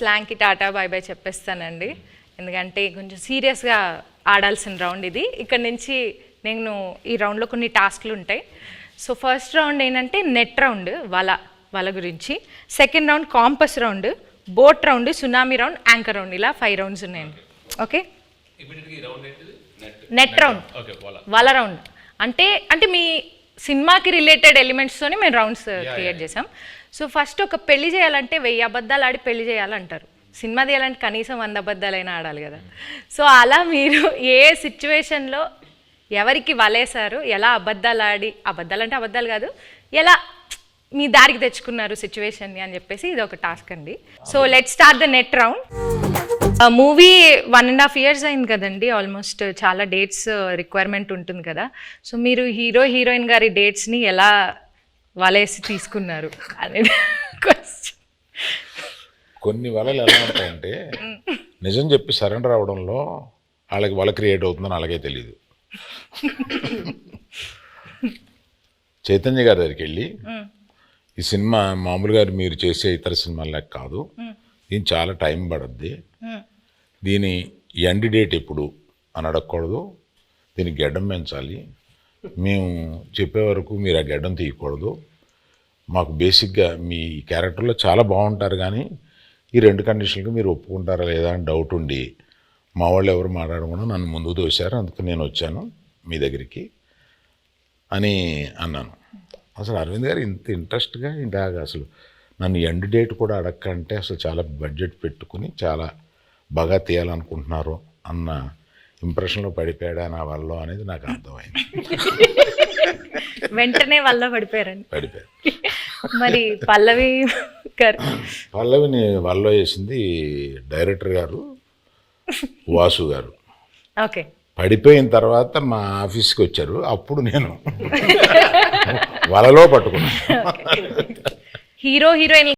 స్లాంగ్కి Tata bye bye చెప్పేస్తానండి, ఎందుకంటే కొంచెం సీరియస్గా ఆడాల్సిన రౌండ్ ఇది. ఇక్కడ నుంచి నేను ఈ రౌండ్లో కొన్ని టాస్క్లు ఉంటాయి. సో ఫస్ట్ రౌండ్ ఏంటంటే నెట్ రౌండ్, వల గురించి. Second round campus round, boat round, tsunami round, anchor round, ఇలా 5 రౌండ్స్ ఉన్నాయండి. ఓకే, నెట్ రౌండ్, వల రౌండ్ అంటే మీ సినిమాకి రిలేటెడ్ ఎలిమెంట్స్తోనే మేము రౌండ్స్ క్రియేట్ చేసాం. సో ఫస్ట్ ఒక పెళ్లి చేయాలంటే 1000 అబద్ధాలు ఆడి పెళ్లి చేయాలంటారు. సినిమా తీయాలంటే కనీసం 100 అబద్ధాలైనా ఆడాలి కదా. సో అలా మీరు ఏ సిచ్యువేషన్లో ఎవరికి వలేశారు, ఎలా అబద్ధాలు ఆడి, అబద్ధాలు అంటే అబద్ధాలు కాదు, ఎలా మీ దారికి తెచ్చుకున్నారు సిచ్యువేషన్ని అని చెప్పేసి ఇది ఒక టాస్క్ అండి. So let start the net round. Movie 1.5 years అయింది కదండి, ఆల్మోస్ట్ చాలా డేట్స్ రిక్వైర్మెంట్ ఉంటుంది కదా. సో మీరు హీరో హీరోయిన్ గారి డేట్స్ని ఎలా వలేసి తీసుకున్నారు అనేది క్వశ్చన్. కొన్ని వలలు ఎలా ఉంటాయంటే నిజం చెప్పి సరెండర్ అవడంలో వాళ్ళకి వల క్రియేట్ అవుతుందని అలాగే తెలియదు. చైతన్య గారి దగ్గరికి వెళ్ళి ఈ సినిమా మామూలుగా మీరు చేసే ఇతర సినిమాలకు కాదు, దీని చాలా టైం పడుద్ది, దీని ఎండ్ డేట్ ఎప్పుడు అని అడగకూడదు, దీనికి గెడ్డం పెంచాలి, మేము చెప్పే వరకు మీరు ఆ గెడ్డం తీయకూడదు, మాకు బేసిక్గా మీ క్యారెక్టర్లో చాలా బాగుంటారు కానీ ఈ 2 కండిషన్లకు మీరు ఒప్పుకుంటారా లేదా అని డౌట్ ఉండి మా వాళ్ళు ఎవరు మాట్లాడకుండా నన్ను ముందుకు తోశారు, అందుకు నేను వచ్చాను మీ దగ్గరికి అని అన్నాను. అసలు అరవింద్ గారు ఇంత ఇంట్రెస్ట్గా ఇలాగ అసలు నన్ను ఎండ్ డేట్ కూడా అడగకంటే అసలు చాలా బడ్జెట్ పెట్టుకుని చాలా బాగా తీయాలనుకుంటున్నారు అన్న ఇంప్రెషన్లో పడిపోయాడా నా వల్ల అనేది నాకు అర్థమైంది. వెంటనే వల్ల పడిపోయారు. మరి పల్లవిని వల్ల వేసింది డైరెక్టర్ గారు వాసు గారు. ఓకే, పడిపోయిన తర్వాత మా ఆఫీస్కి వచ్చారు, అప్పుడు నేను వలలో పట్టుకున్నాను. Hero heroine